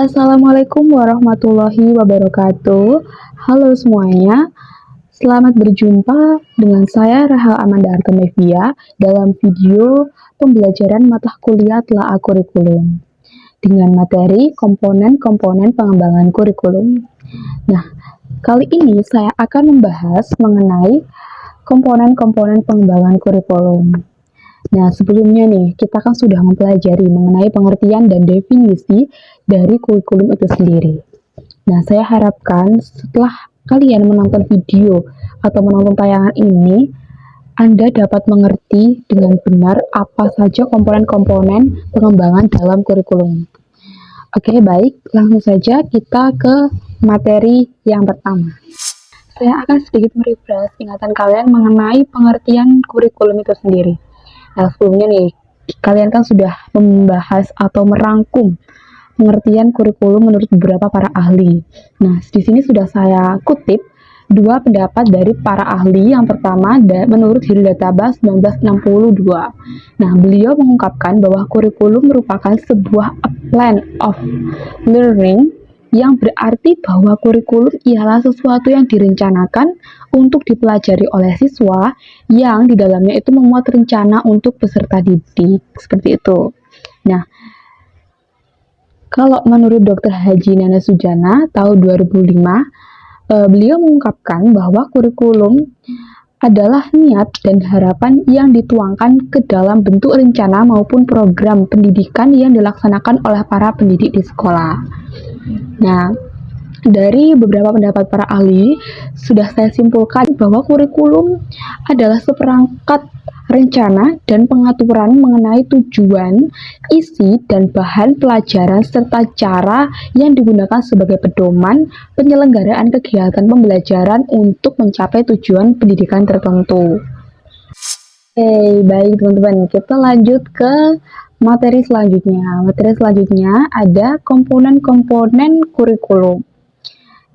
Assalamualaikum warahmatullahi wabarakatuh. Halo semuanya, selamat berjumpa dengan saya Rahel Amanda Artemevia dalam video pembelajaran mata kuliah telaah kurikulum dengan materi komponen-komponen pengembangan kurikulum. Nah, kali ini saya akan membahas mengenai komponen-komponen pengembangan kurikulum. Nah, sebelumnya nih, kita kan sudah mempelajari mengenai pengertian dan definisi dari kurikulum itu sendiri. Nah, saya harapkan setelah kalian menonton video atau menonton tayangan ini, Anda dapat mengerti dengan benar apa saja komponen-komponen pengembangan dalam kurikulum. Oke, baik, langsung saja kita ke materi yang pertama. Saya akan sedikit merefresh ingatan kalian mengenai pengertian kurikulum itu sendiri. Nah, sebelumnya nih, kalian kan sudah membahas atau merangkum pengertian kurikulum menurut beberapa para ahli. Nah, di sini sudah saya kutip dua pendapat dari para ahli. Yang pertama, menurut Hirudata Bas 1962. Nah, beliau mengungkapkan bahwa kurikulum merupakan sebuah plan of learning yang berarti bahwa kurikulum ialah sesuatu yang direncanakan untuk dipelajari oleh siswa yang di dalamnya itu memuat rencana untuk peserta didik, seperti itu. Nah, kalau menurut Dr. Haji Nana Sujana tahun 2005, beliau mengungkapkan bahwa kurikulum adalah niat dan harapan yang dituangkan ke dalam bentuk rencana maupun program pendidikan yang dilaksanakan oleh para pendidik di sekolah. Nah, dari beberapa pendapat para ahli, sudah saya simpulkan bahwa kurikulum adalah seperangkat rencana dan pengaturan mengenai tujuan, isi, dan bahan pelajaran serta cara yang digunakan sebagai pedoman penyelenggaraan kegiatan pembelajaran untuk mencapai tujuan pendidikan tertentu. Oke, baik teman-teman, kita lanjut ke materi selanjutnya. Materi selanjutnya ada komponen-komponen kurikulum.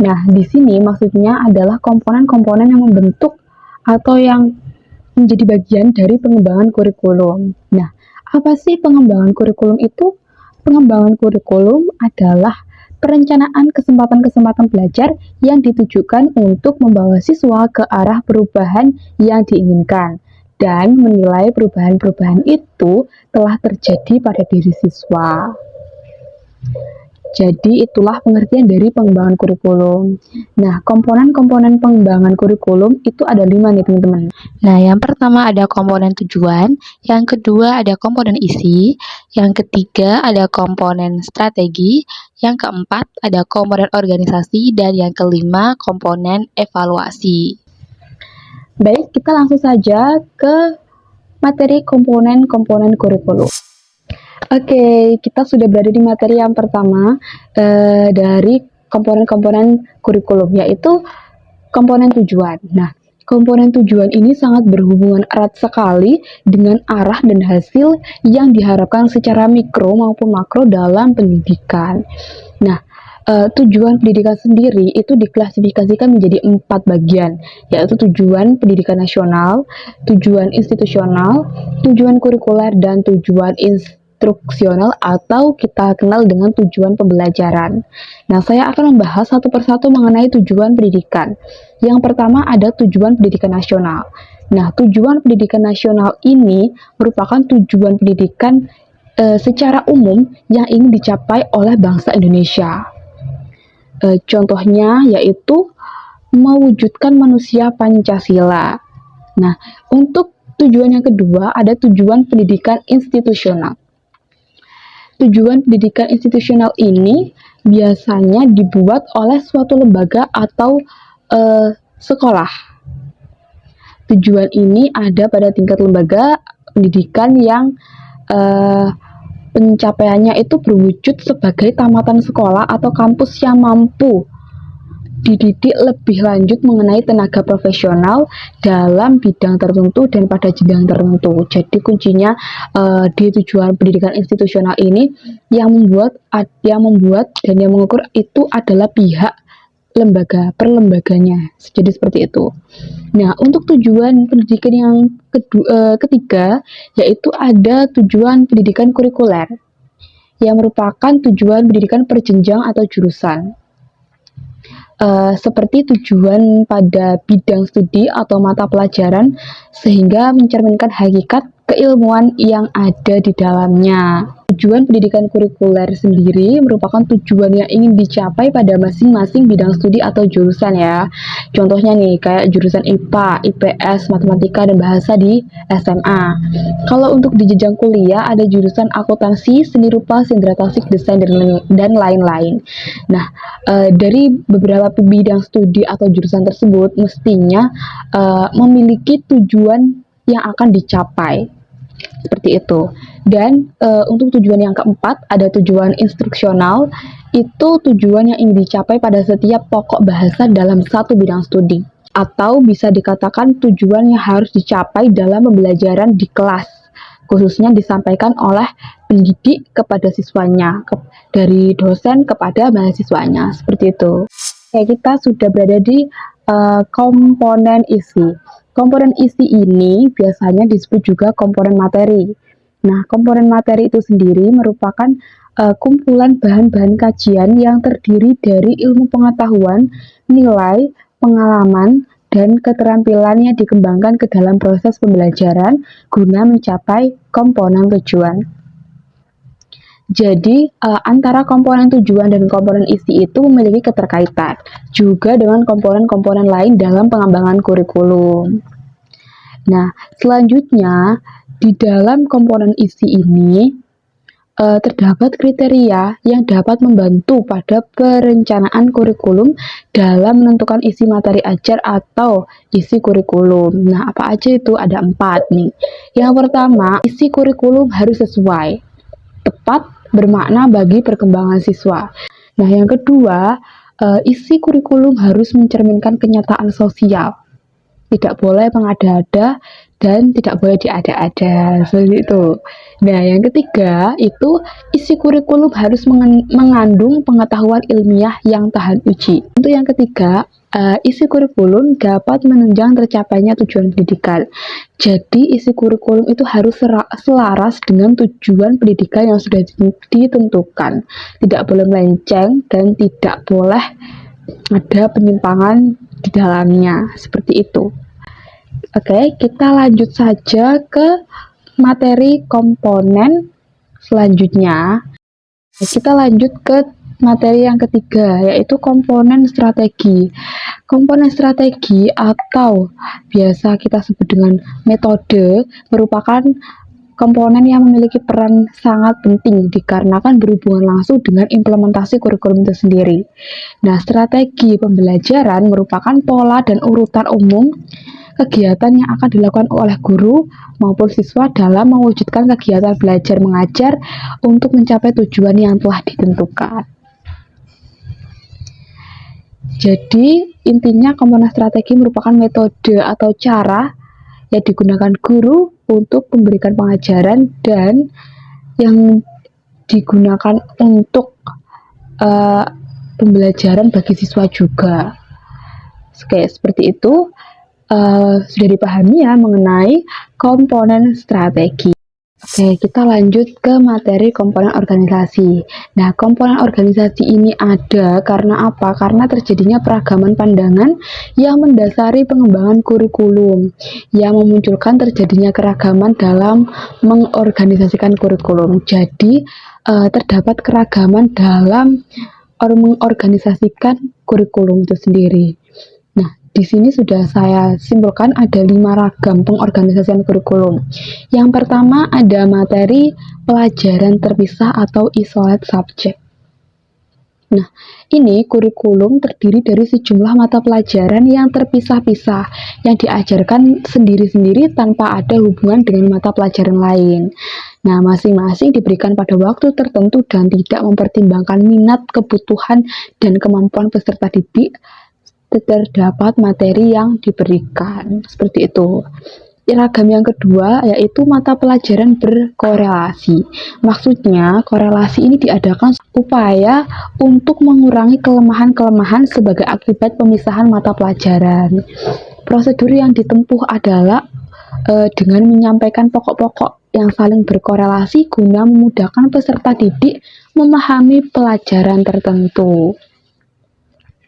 Nah, di sini maksudnya adalah komponen-komponen yang membentuk atau yang menjadi bagian dari pengembangan kurikulum. Nah, apa sih pengembangan kurikulum itu? Pengembangan kurikulum adalah perencanaan kesempatan-kesempatan belajar yang ditujukan untuk membawa siswa ke arah perubahan yang diinginkan dan menilai perubahan-perubahan itu telah terjadi pada diri siswa. Jadi itulah pengertian dari pengembangan kurikulum. Nah, komponen-komponen pengembangan kurikulum itu ada 5 nih teman-teman. Nah, yang pertama ada komponen tujuan, yang kedua ada komponen isi, yang ketiga ada komponen strategi, yang keempat ada komponen organisasi, dan yang kelima komponen evaluasi. Baik, kita langsung saja ke materi komponen-komponen kurikulum. Oke, kita sudah berada di materi yang pertama dari komponen-komponen kurikulum, yaitu komponen tujuan. Nah, komponen tujuan ini sangat berhubungan erat sekali dengan arah dan hasil yang diharapkan secara mikro maupun makro dalam pendidikan. Nah, tujuan pendidikan sendiri itu diklasifikasikan menjadi 4 bagian, yaitu tujuan pendidikan nasional, tujuan institusional, tujuan kurikuler, dan tujuan instruksional atau kita kenal dengan tujuan pembelajaran. Nah, saya akan membahas satu persatu mengenai tujuan pendidikan. Yang pertama ada tujuan pendidikan nasional. Nah, tujuan pendidikan nasional ini merupakan tujuan pendidikan secara umum yang ingin dicapai oleh bangsa Indonesia. Contohnya yaitu mewujudkan manusia Pancasila. Nah, untuk tujuan yang kedua ada tujuan pendidikan institusional. Tujuan pendidikan institusional ini biasanya dibuat oleh suatu lembaga atau sekolah. Tujuan ini ada pada tingkat lembaga pendidikan yang pencapaiannya itu berwujud sebagai tamatan sekolah atau kampus yang mampu dididik lebih lanjut mengenai tenaga profesional dalam bidang tertentu dan pada jenjang tertentu. Jadi kuncinya di tujuan pendidikan institusional ini yang membuat dan yang mengukur itu adalah pihak lembaga perlembaganya. Jadi seperti itu. Nah, untuk tujuan pendidikan yang ketiga yaitu ada tujuan pendidikan kurikuler. yang merupakan tujuan pendidikan berjenjang atau jurusan. Seperti tujuan pada bidang studi atau mata pelajaran sehingga mencerminkan hakikat keilmuan yang ada di dalamnya. Tujuan pendidikan kurikuler sendiri merupakan tujuan yang ingin dicapai pada masing-masing bidang studi atau jurusan ya. Contohnya nih, kayak jurusan IPA, IPS, Matematika, dan Bahasa di SMA. Kalau untuk di jenjang kuliah, ada jurusan akuntansi, seni rupa, sindra tasik, desain, dan lain-lain. Nah, dari beberapa bidang studi atau jurusan tersebut, mestinya memiliki tujuan yang akan dicapai. Seperti itu. Dan untuk tujuan yang keempat, ada tujuan instruksional. Itu tujuan yang ingin dicapai pada setiap pokok bahasa dalam satu bidang studi, atau bisa dikatakan tujuan yang harus dicapai dalam pembelajaran di kelas, khususnya disampaikan oleh pendidik kepada siswanya, dari dosen kepada mahasiswanya, seperti itu. Kita sudah berada di komponen isi. Komponen isi ini biasanya disebut juga komponen materi. Nah, komponen materi itu sendiri merupakan kumpulan bahan-bahan kajian yang terdiri dari ilmu pengetahuan, nilai, pengalaman, dan keterampilan yang dikembangkan ke dalam proses pembelajaran guna mencapai komponen tujuan. Jadi, antara komponen tujuan dan komponen isi itu memiliki keterkaitan, juga dengan komponen-komponen lain dalam pengembangan kurikulum. Nah, selanjutnya, di dalam komponen isi ini, terdapat kriteria yang dapat membantu pada perencanaan kurikulum dalam menentukan isi materi ajar atau isi kurikulum. Nah, apa aja itu? Ada 4 nih. Yang pertama, isi kurikulum harus sesuai, tepat, bermakna bagi perkembangan siswa. Nah, yang kedua, isi kurikulum harus mencerminkan kenyataan sosial. Tidak boleh mengada-ada dan tidak boleh diada-ada, seperti itu. Nah, yang ketiga itu isi kurikulum harus mengandung pengetahuan ilmiah yang tahan uji. Untuk yang ketiga, isi kurikulum dapat menunjang tercapainya tujuan pendidikan. Jadi, isi kurikulum itu harus selaras dengan tujuan pendidikan yang sudah ditentukan. Tidak boleh melenceng dan tidak boleh ada penyimpangan di dalamnya, seperti itu. Oke, kita lanjut saja ke materi komponen selanjutnya. Kita lanjut ke materi yang ketiga, yaitu komponen strategi. Komponen strategi atau biasa kita sebut dengan metode merupakan komponen yang memiliki peran sangat penting dikarenakan berhubungan langsung dengan implementasi kurikulum itu sendiri. Nah, strategi pembelajaran merupakan pola dan urutan umum kegiatan yang akan dilakukan oleh guru maupun siswa dalam mewujudkan kegiatan belajar mengajar untuk mencapai tujuan yang telah ditentukan. Jadi, intinya komponen strategi merupakan metode atau cara yang digunakan guru untuk memberikan pengajaran dan yang digunakan untuk pembelajaran bagi siswa juga. Oke, seperti itu. Sudah dipahami ya mengenai komponen strategi. Oke, kita lanjut ke materi komponen organisasi. Nah, komponen organisasi ini ada karena apa? Karena terjadinya peragaman pandangan yang mendasari pengembangan kurikulum, yang memunculkan terjadinya keragaman dalam mengorganisasikan kurikulum. Jadi, terdapat keragaman dalam mengorganisasikan kurikulum itu sendiri. Di sini sudah saya simpulkan ada 5 ragam pengorganisasian kurikulum. Yang pertama ada materi pelajaran terpisah atau isolate subject. Nah, ini kurikulum terdiri dari sejumlah mata pelajaran yang terpisah-pisah, yang diajarkan sendiri-sendiri tanpa ada hubungan dengan mata pelajaran lain. Nah, masing-masing diberikan pada waktu tertentu dan tidak mempertimbangkan minat, kebutuhan, dan kemampuan peserta didik. Terdapat materi yang diberikan seperti itu. Ragam yang kedua yaitu mata pelajaran berkorelasi. Maksudnya korelasi ini diadakan upaya untuk mengurangi kelemahan-kelemahan sebagai akibat pemisahan mata pelajaran. Prosedur yang ditempuh adalah dengan menyampaikan pokok-pokok yang saling berkorelasi guna memudahkan peserta didik memahami pelajaran tertentu.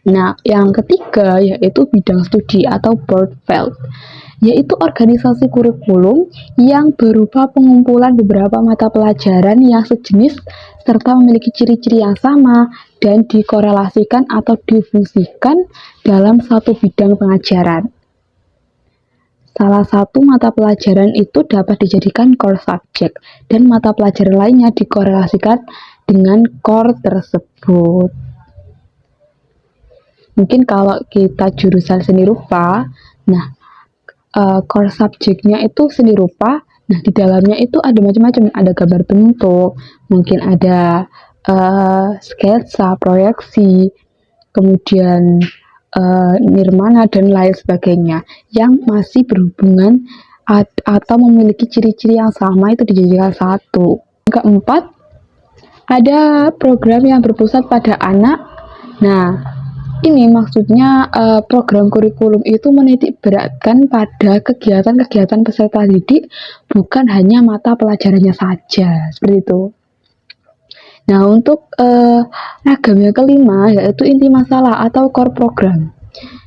Nah, yang ketiga yaitu bidang studi atau Bergfeld, yaitu organisasi kurikulum yang berupa pengumpulan beberapa mata pelajaran yang sejenis serta memiliki ciri-ciri yang sama dan dikorelasikan atau difungsikan dalam satu bidang pengajaran. Salah satu mata pelajaran itu dapat dijadikan core subject dan mata pelajaran lainnya dikorelasikan dengan core tersebut. Mungkin kalau kita jurusan seni rupa, nah core subjeknya itu seni rupa. Nah, di dalamnya itu ada macam-macam, ada gambar bentuk, mungkin ada sketsa, proyeksi, kemudian nirmana dan lain sebagainya yang masih berhubungan atau memiliki ciri-ciri yang sama, itu dijadikan satu. Yang keempat, ada program yang berpusat pada anak. Nah, ini maksudnya program kurikulum itu menitik beratkan pada kegiatan-kegiatan peserta didik, bukan hanya mata pelajarannya saja, seperti itu. Nah, untuk ragam yang kelima yaitu inti masalah atau core program.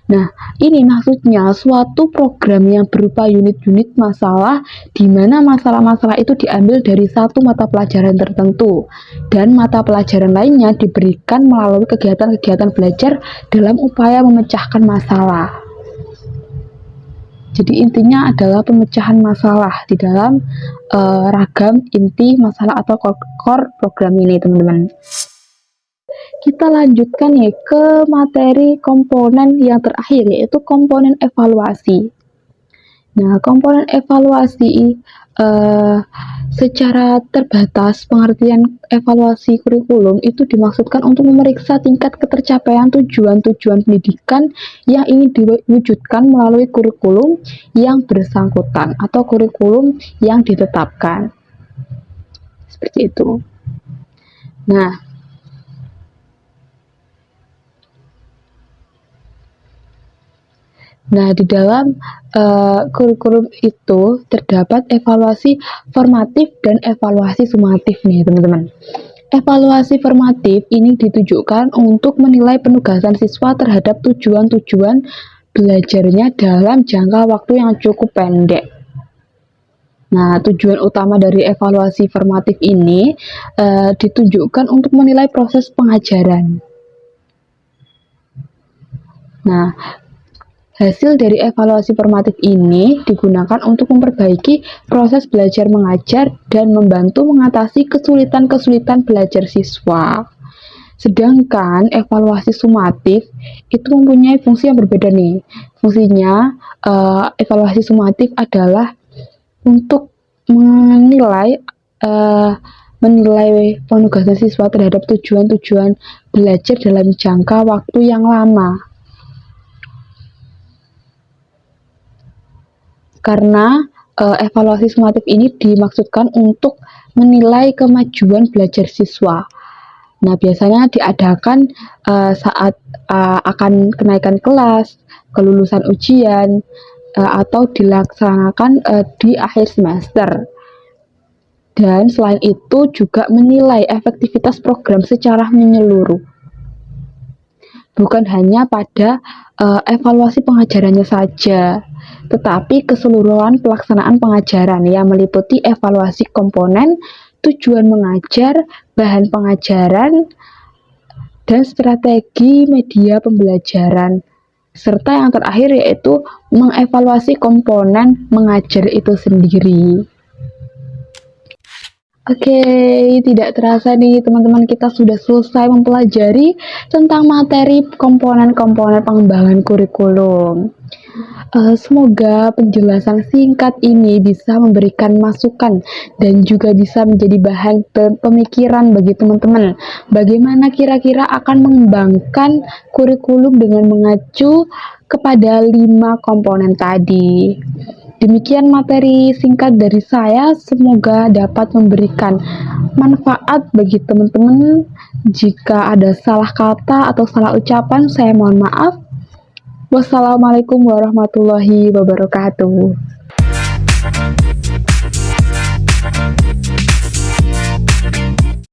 Nah, ini maksudnya suatu program yang berupa unit-unit masalah di mana masalah-masalah itu diambil dari satu mata pelajaran tertentu dan mata pelajaran lainnya diberikan melalui kegiatan-kegiatan belajar dalam upaya memecahkan masalah. Jadi intinya adalah pemecahan masalah di dalam ragam inti masalah atau core program ini, teman-teman. Kita lanjutkan nih ke materi komponen yang terakhir, yaitu komponen evaluasi. Nah, komponen evaluasi secara terbatas pengertian evaluasi kurikulum itu dimaksudkan untuk memeriksa tingkat ketercapaian tujuan-tujuan pendidikan yang ingin diwujudkan melalui kurikulum yang bersangkutan atau kurikulum yang ditetapkan. Seperti itu. Nah, di dalam kurikulum itu terdapat evaluasi formatif dan evaluasi sumatif nih, teman-teman. Evaluasi formatif ini ditujukan untuk menilai penugasan siswa terhadap tujuan-tujuan belajarnya dalam jangka waktu yang cukup pendek. Nah, tujuan utama dari evaluasi formatif ini ditujukan untuk menilai proses pengajaran. Nah, hasil dari evaluasi formatif ini digunakan untuk memperbaiki proses belajar mengajar dan membantu mengatasi kesulitan-kesulitan belajar siswa. Sedangkan evaluasi sumatif itu mempunyai fungsi yang berbeda nih. Fungsinya, evaluasi sumatif adalah untuk menilai penugasan siswa terhadap tujuan-tujuan belajar dalam jangka waktu yang lama. Karena evaluasi sumatif ini dimaksudkan untuk menilai kemajuan belajar siswa. Nah, biasanya diadakan saat akan kenaikan kelas, kelulusan ujian, atau dilaksanakan di akhir semester. Dan selain itu juga menilai efektivitas program secara menyeluruh. Bukan hanya pada evaluasi pengajarannya saja, tetapi keseluruhan pelaksanaan pengajaran yang meliputi evaluasi komponen, tujuan mengajar, bahan pengajaran, dan strategi media pembelajaran. Serta yang terakhir yaitu mengevaluasi komponen mengajar itu sendiri. Oke, tidak terasa nih teman-teman, kita sudah selesai mempelajari tentang materi komponen-komponen pengembangan kurikulum. Semoga penjelasan singkat ini bisa memberikan masukan dan juga bisa menjadi bahan pemikiran bagi teman-teman. Bagaimana kira-kira akan mengembangkan kurikulum dengan mengacu kepada 5 komponen tadi. Demikian materi singkat dari saya, semoga dapat memberikan manfaat bagi teman-teman. Jika ada salah kata atau salah ucapan, saya mohon maaf. Wassalamualaikum warahmatullahi wabarakatuh.